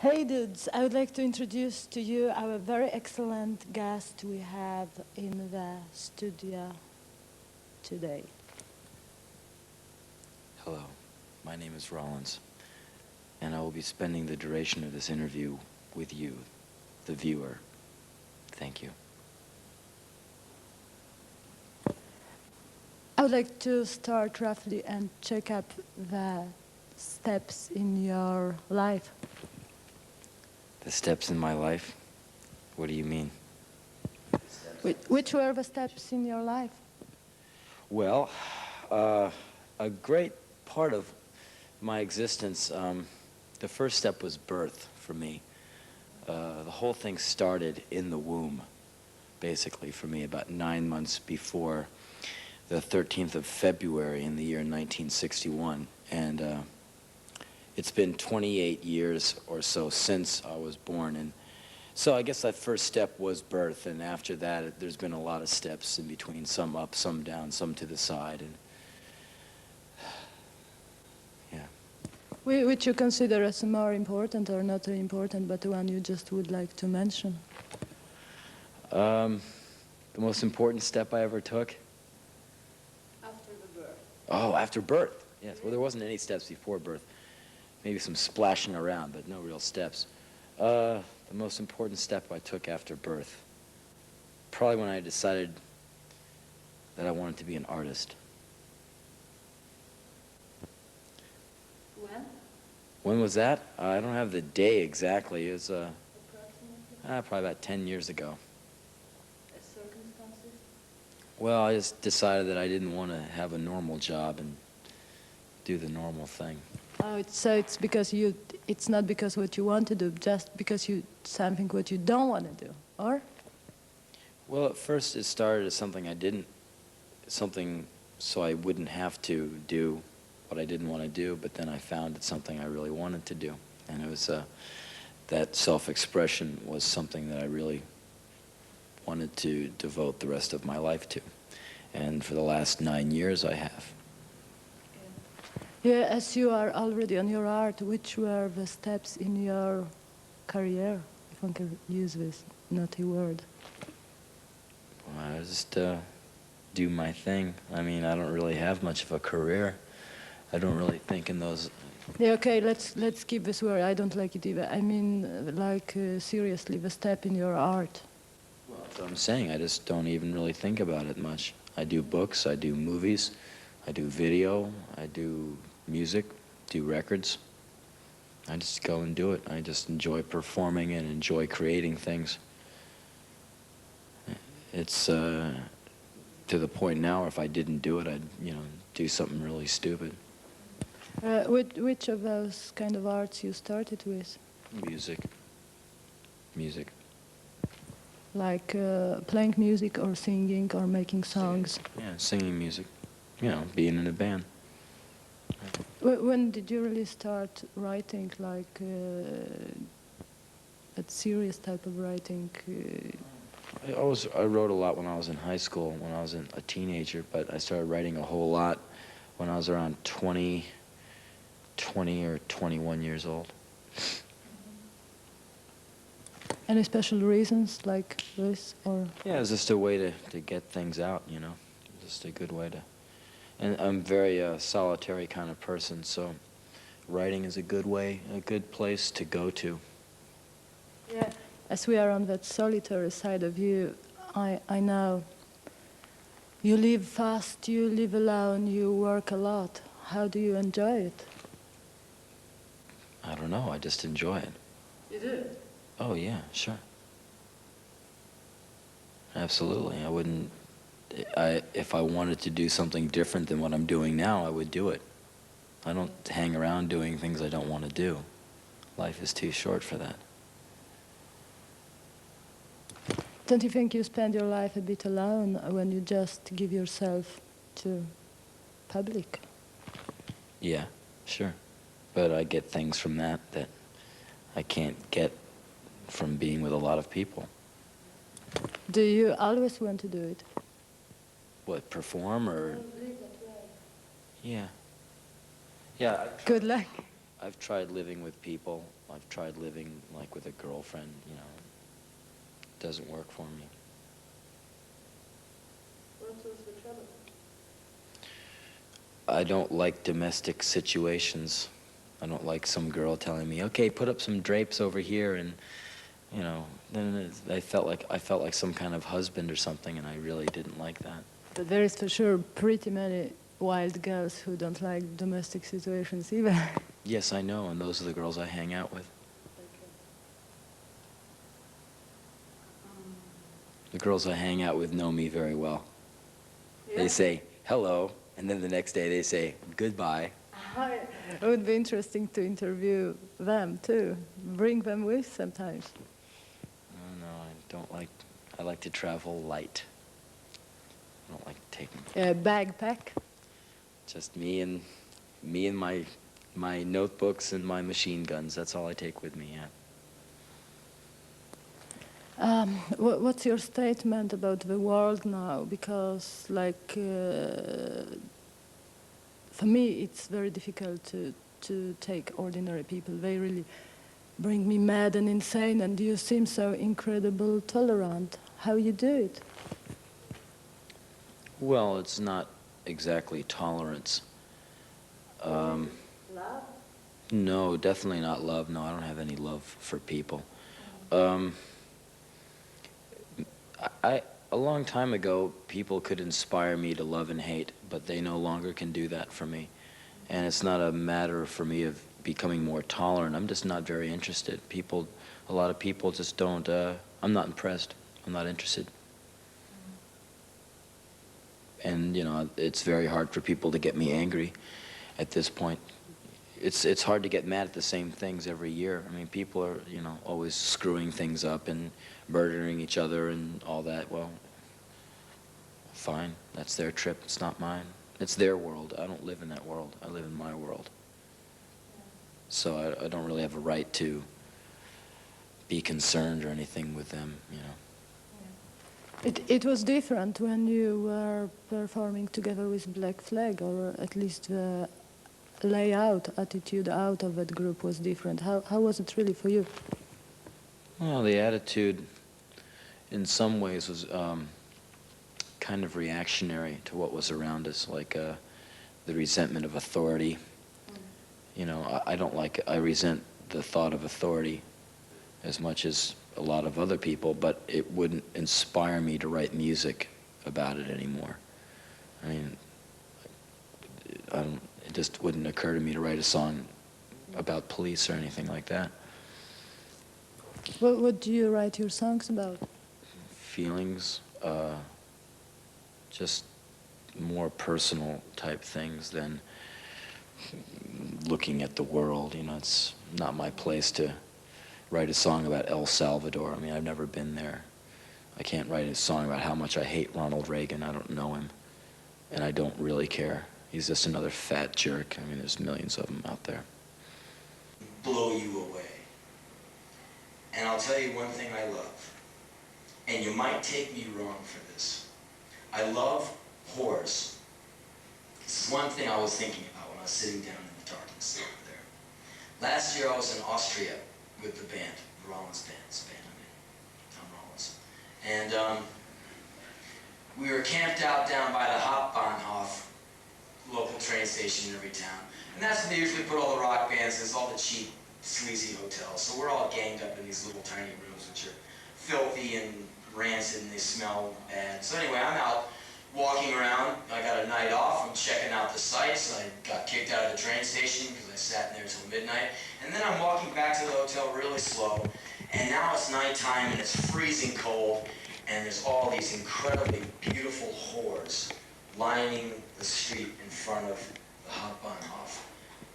Hey dudes, I would like to introduce to you our very excellent guest we have in the studio today. Hello, my name is Rollins, and I will be spending the duration of this interview with you, the viewer. Thank you. I would like to start roughly and check up the steps in your life. The steps in my life? What do you mean? Which were the steps in your life? Well, a great part of my existence, the first step was birth for me. The whole thing started in the womb, basically, for me, about 9 months before the 13th of February in the year 1961. And it's been 28 years or so since I was born. And so I guess that first step was birth. And after that, there's been a lot of steps in between, some up, some down, some to the side. And yeah. Which you consider as more important or not really important, but the one you just would like to mention? The most important step I ever took? After the birth. Oh, after birth. Yes. Well, there wasn't any steps before birth. Maybe some splashing around, but no real steps. The most important step I took after birth, probably when I decided that I wanted to be an artist. When? When was that? I don't have the day exactly. It was probably about 10 years ago. Circumstances? Well, I just decided that I didn't want to have a normal job and do the normal thing. Oh, so it's because it's not because what you want to do, just because something what you don't want to do, or? Well, at first it started as something so I wouldn't have to do what I didn't want to do, but then I found it's something I really wanted to do. And it was, that self-expression was something that I really wanted to devote the rest of my life to. And for the last 9 years I have. Yeah, as you are already on your art, which were the steps in your career, if one can use this naughty word? Well, I just do my thing. I mean, I don't really have much of a career. I don't really think in those... Yeah, okay, let's keep this word. I don't like it either. I mean, like, seriously, the step in your art. Well, that's what I'm saying. I just don't even really think about it much. I do books, I do movies, I do video, I do music, do records. I just go and do it. I just enjoy performing and enjoy creating things. It's to the point now where if I didn't do it, I'd, do something really stupid. Which of those kind of arts you started with? Music. Music. Like playing music or singing or making songs? Yeah, singing music. Being in a band. When did you really start writing, like a serious type of writing? I wrote a lot when I was in high school, when I was a teenager, but I started writing a whole lot when I was around 20 or 21 years old. Any special reasons like this, or? Yeah, it was just a way to get things out, Just a good way to... And I'm very solitary kind of person, so writing is a good place to go to. Yeah. As we are on that solitary side of you, I know you live fast, you live alone, you work a lot. How do you enjoy it? I don't know, I just enjoy it. You do? Oh yeah, sure. Absolutely. If I wanted to do something different than what I'm doing now, I would do it. I don't hang around doing things I don't want to do. Life is too short for that. Don't you think you spend your life a bit alone when you just give yourself to public? Yeah, sure. But I get things from that I can't get from being with a lot of people. Do you always want to do it? What, perform or? Yeah. Yeah. Good luck. I've tried living with people. I've tried living like with a girlfriend, you know. It doesn't work for me. What was the trouble? I don't like domestic situations. I don't like some girl telling me, "Okay, put up some drapes over here," and you know, then I felt like some kind of husband or something, and I really didn't like that. But there is for sure pretty many wild girls who don't like domestic situations either. Yes, I know, and those are the girls I hang out with. The girls I hang out with know me very well. Yeah. They say hello, and then the next day they say goodbye. It would be interesting to interview them too. Bring them with sometimes. No, I don't like. I like to travel light. I don't like taking. Backpack. Just me and my notebooks and my machine guns. That's all I take with me. Yeah. What's your statement about the world now? Because, like, for me, it's very difficult to take ordinary people. They really bring me mad and insane, and you seem so incredible tolerant. How you do it? Well, it's not exactly tolerance. Love? No, definitely not love. No, I don't have any love for people. A long time ago, people could inspire me to love and hate, but they no longer can do that for me. And it's not a matter for me of becoming more tolerant. I'm just not very interested. A lot of people just don't, I'm not impressed. I'm not interested. And, you know, it's very hard for people to get me angry at this point. It's hard to get mad at the same things every year. I mean, people are, you know, always screwing things up and murdering each other and all that. Well, fine. That's their trip. It's not mine. It's their world. I don't live in that world. I live in my world. So I don't really have a right to be concerned or anything with them, you know. It was different when you were performing together with Black Flag, or at least the layout, attitude out of that group was different. How was it really for you? Well, the attitude in some ways was kind of reactionary to what was around us, like the resentment of authority. You know, I resent the thought of authority as much as a lot of other people, but it wouldn't inspire me to write music about it anymore. I mean, it just wouldn't occur to me to write a song about police or anything like that. What do you write your songs about? Feelings, just more personal type things than looking at the world. You know, it's not my place to write a song about El Salvador. I mean, I've never been there. I can't write a song about how much I hate Ronald Reagan. I don't know him, and I don't really care. He's just another fat jerk. I mean, there's millions of them out there. Blow you away. And I'll tell you one thing I love, and you might take me wrong for this. I love whores. This is one thing I was thinking about when I was sitting down in the darkness over there. Last year I was in Austria with the band, the Rollins band, this band I'm in, Tom Rollins. And we were camped out down by the Hauptbahnhof, local train station in every town. And that's where they usually put all the rock bands. There's all the cheap, sleazy hotels. So we're all ganged up in these little tiny rooms, which are filthy and rancid, and they smell bad. So anyway, I'm out walking around. I got a night off. I'm checking out the sights. I got kicked out of the train station because I sat in there till midnight. And then I'm walking back to the hotel really slow. And now it's nighttime and it's freezing cold. And there's all these incredibly beautiful whores lining the street in front of the Hauptbahnhof.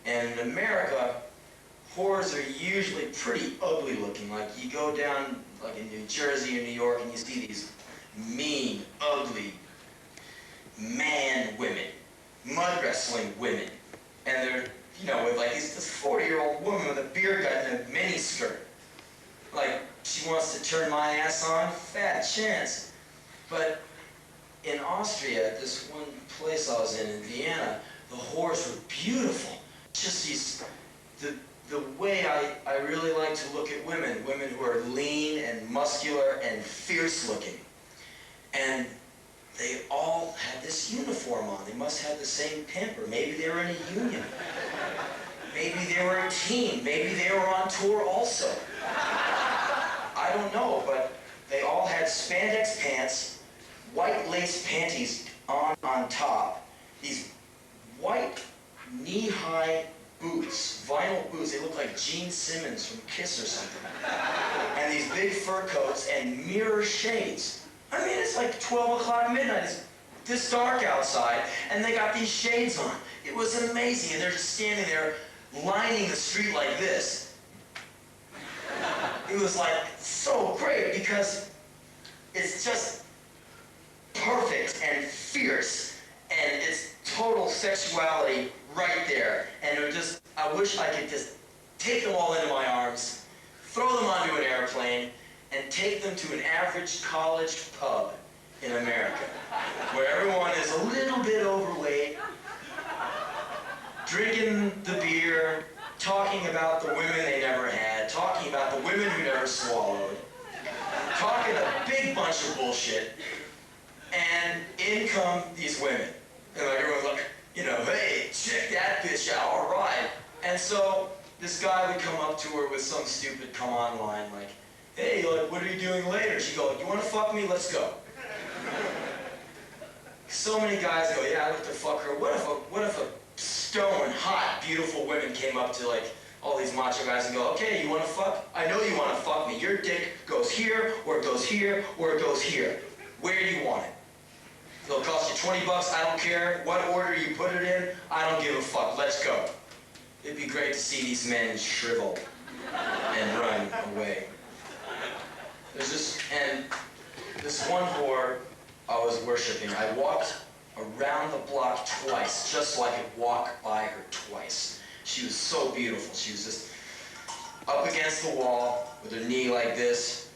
And in America, whores are usually pretty ugly looking. Like you go down like in New Jersey or New York and you see these mean, ugly man women, mud wrestling women. And they're, you know, with like this 40-year-old woman with a beer gut and a mini skirt. Like, she wants to turn my ass on? Fat chance. But in Austria, this one place I was in Vienna, the whores were beautiful. Just these the way I really like to look at women who are lean and muscular and fierce looking. And they all had this uniform on. They must have the same pimp, or maybe they were in a union. Maybe they were a team. Maybe they were on tour also. I don't know, but they all had spandex pants, white lace panties on top, these white knee-high boots, vinyl boots. They look like Gene Simmons from Kiss or something. And these big fur coats and mirror shades. I mean, it's like 12 o'clock midnight. It's this dark outside, and they got these shades on. It was amazing, and they're just standing there lining the street like this. It was like so great because it's just perfect and fierce, and it's total sexuality right there. And it just, I wish I could just take them all into my arms, throw them onto an airplane, and take them to an average college pub in America, where everyone is a little bit overweight, drinking the beer, talking about the women they never had, talking about the women who never swallowed, talking a big bunch of bullshit, and in come these women. And like everyone's like, you know, hey, check that bitch out, all right. And so this guy would come up to her with some stupid come on line like, hey, like, what are you doing later? She'd go, you want to fuck me? Let's go. So many guys go, yeah, I'd like to fuck her. What if a stone, hot, beautiful women came up to like all these macho guys and go, okay, you want to fuck? I know you want to fuck me. Your dick goes here, or it goes here, or it goes here. Where do you want it? It'll cost you 20 bucks, I don't care. What order you put it in, I don't give a fuck. Let's go. It'd be great to see these men shrivel and run away. There's this one whore I was worshiping. I walked around the block twice, just so I could walk by her twice. She was so beautiful. She was just up against the wall with her knee like this,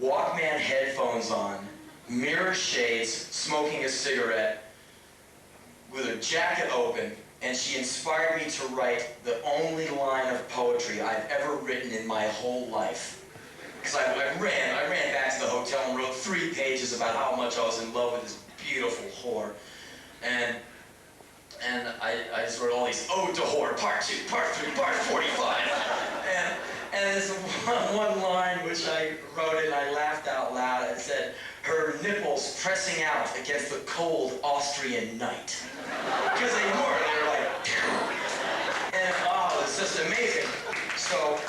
Walkman headphones on, mirror shades, smoking a cigarette, with her jacket open, and she inspired me to write the only line of poetry I've ever written in my whole life. Because I ran back to the hotel and wrote 3 pages about how much I was in love with this beautiful whore. And I just wrote all these ode to whore, part 2, part 3, part 45. And this one line which I wrote and I laughed out loud. It said, her nipples pressing out against the cold Austrian night. Because they were like, and oh, it's just amazing. So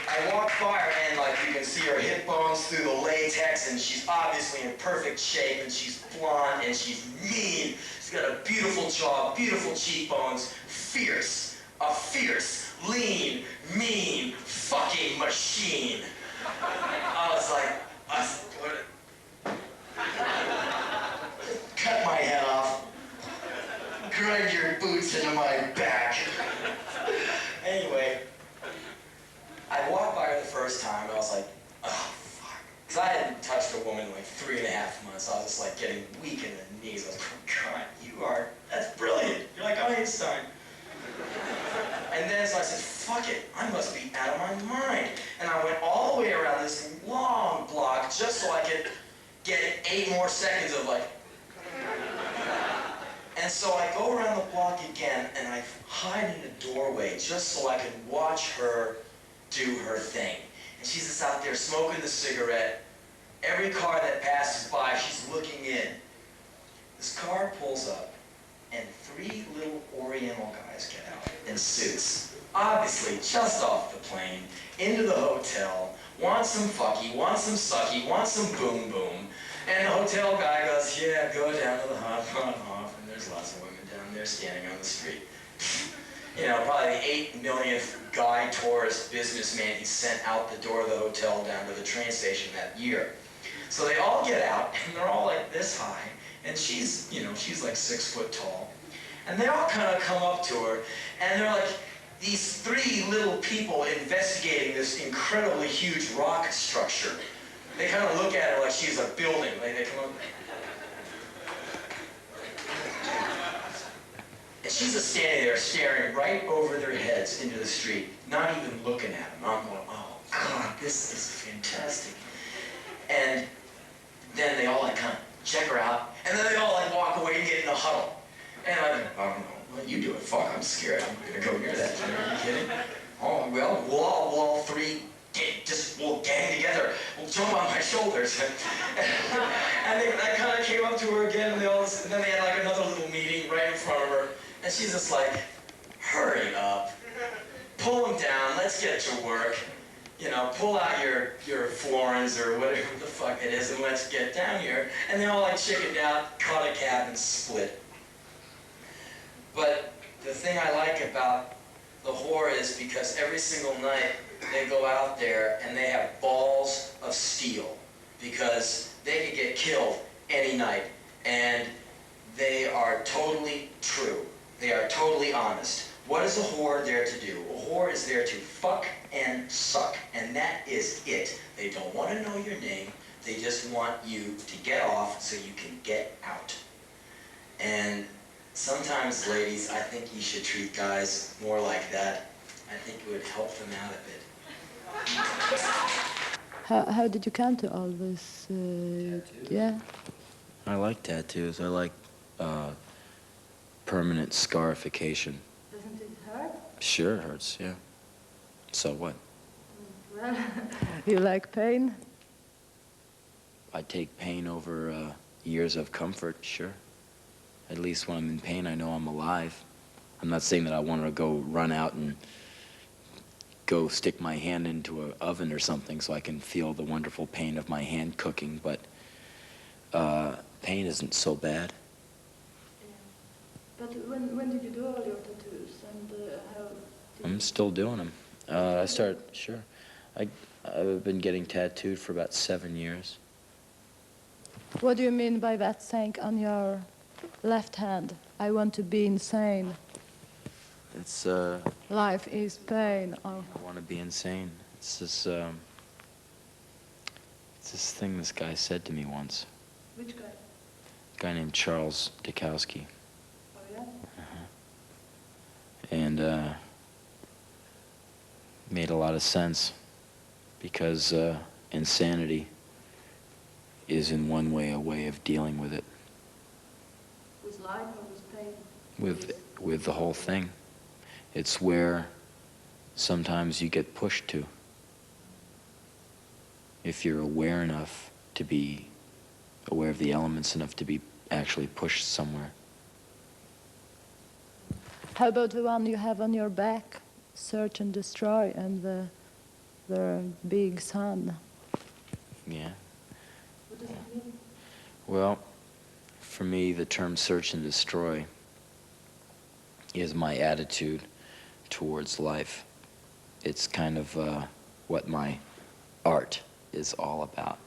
I walked by her and like you can see her hip bones through the latex, and she's obviously in perfect shape, and she's blonde and she's mean. She's got a beautiful jaw, beautiful cheekbones, fierce, a fierce, lean, mean, fucking machine. I was like, cut my head off, grind your boots into my back. Anyway, I walked by her the first time and I was like, oh, fuck. Because I hadn't touched a woman in like 3.5 months. I was just like getting weak in the knees. I was like, God, that's brilliant. You're like Einstein. And then so I said, fuck it, I must be out of my mind. And I went all the way around this long block just so I could get 8 more seconds of like. And so I go around the block again and I hide in a doorway just so I could watch her do her thing. And she's just out there smoking the cigarette. Every car that passes by, she's looking in. This car pulls up, and 3 little Oriental guys get out in suits. Obviously, just off the plane, into the hotel, want some fucky, want some sucky, want some boom boom. And the hotel guy goes, yeah, go down to the Hop on Off, and there's lots of women down there standing on the street. You know, probably the 8 millionth guy tourist businessman he sent out the door of the hotel down to the train station that year. So they all get out, and they're all like this high, and she's, you know, she's like 6 foot tall. And they all kind of come up to her, and they're like these 3 little people investigating this incredibly huge rock structure. They kind of look at her like she's a building. Like they come up, and she's just standing there staring right over their heads into the street, not even looking at them. I'm going, oh God, this is fantastic. And then they all like kind of check her out, and then they all like walk away and get in a huddle. And I'm like, oh, well, you do it, fuck, I'm scared, I'm gonna go near that. Are you kidding? Oh, well, we'll all three we'll gang together, we'll jump on my shoulders. And I kind of came up to her again, and then they had like another little meeting right in front of her, and she's just like, hurry up, pull them down, let's get to work. You know, pull out your florins or whatever the fuck it is, and let's get down here. And they all like chickened out, caught a cab, and split. But the thing I like about the whore is because every single night they go out there and they have balls of steel because they could get killed any night. And they are totally true. They are totally honest. What is a whore there to do? A whore is there to fuck and suck, and that is it. They don't want to know your name. They just want you to get off so you can get out. And sometimes, ladies, I think you should treat guys more like that. I think it would help them out a bit. How did you come to all this? Yeah. I like tattoos. I like permanent scarification. Doesn't it hurt? Sure, it hurts, yeah. So what? Well, you like pain? I take pain over years of comfort, sure. At least when I'm in pain, I know I'm alive. I'm not saying that I want to go run out and go stick my hand into an oven or something so I can feel the wonderful pain of my hand cooking, but pain isn't so bad. But when did you do all your tattoos, and how? I'm still doing them. Sure. I've been getting tattooed for about 7 years. What do you mean by that saying on your left hand? I want to be insane. It's Life is pain. Oh. I want to be insane. It's this thing this guy said to me once. Which guy? A guy named Charles Dukowski. Oh yeah. And made a lot of sense because insanity is in one way a way of dealing with it. With life or with pain? With the whole thing. It's where sometimes you get pushed to. If you're aware enough to be aware of the elements enough to be actually pushed somewhere. How about the one you have on your back? Search and destroy, and the big sun. Yeah. What does it mean? Well, for me, the term search and destroy is my attitude towards life. It's kind of what my art is all about.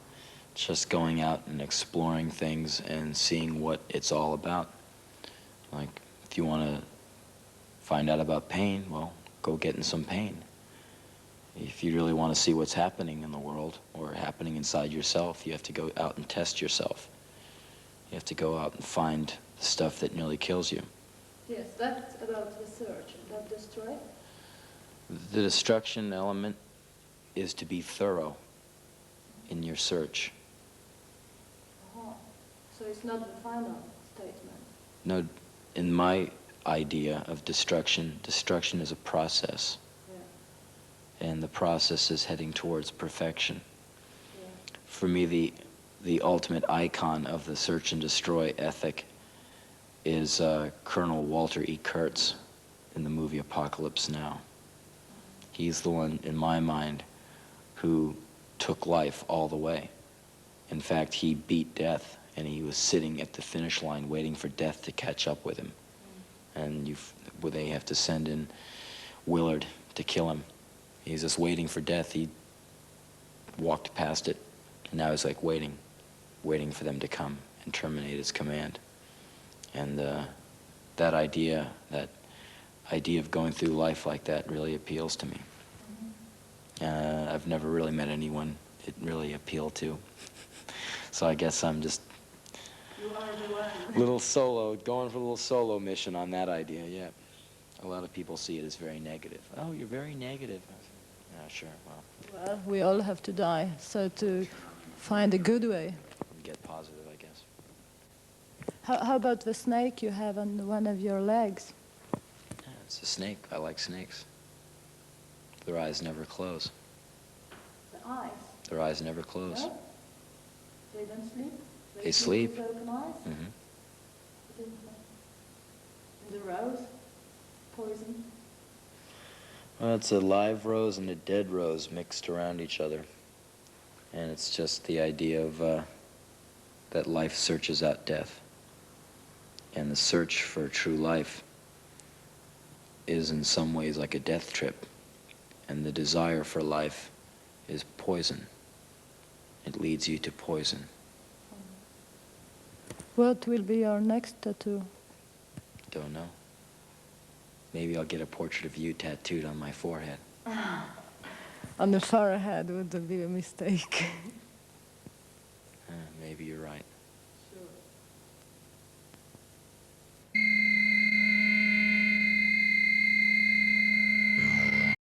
Just going out and exploring things and seeing what it's all about. Like, if you want to find out about pain, well, go get in some pain. If you really want to see what's happening in the world or happening inside yourself, you have to go out and test yourself. You have to go out and find the stuff that nearly kills you. Yes, that's about the search. That destroy? The destruction element is to be thorough in your search. So it's not the final statement. No, in my idea of destruction is a process. Yeah. And the process is heading towards perfection. Yeah. For me, the ultimate icon of the search and destroy ethic is Colonel Walter E. Kurtz in the movie Apocalypse Now. He's the one, in my mind, who took life all the way. In fact, he beat death, and he was sitting at the finish line waiting for death to catch up with him. And they have to send in Willard to kill him. He's just waiting for death. He walked past it, and now he's like waiting for them to come and terminate his command. And that idea of going through life like that really appeals to me. I've never really met anyone it really appealed to. So I guess I'm just You are the one. Little solo, going for a little solo mission on that idea, yeah. A lot of people see it as very negative. Oh, you're very negative. Yeah, sure, well. Well, we all have to die, so to find a good way. Get positive, I guess. How about the snake you have on one of your legs? Yeah, it's a snake. I like snakes. Their eyes never close. The eyes? Their eyes never close. No? They don't sleep? They sleep. With open eyes? Mm-hmm. And the rose? Poison? Well, it's a live rose and a dead rose mixed around each other. And it's just the idea of that life searches out death. And the search for true life is in some ways like a death trip. And the desire for life is poison. It leads you to poison. What will be your next tattoo? Don't know. Maybe I'll get a portrait of you tattooed on my forehead. On the forehead would be a mistake.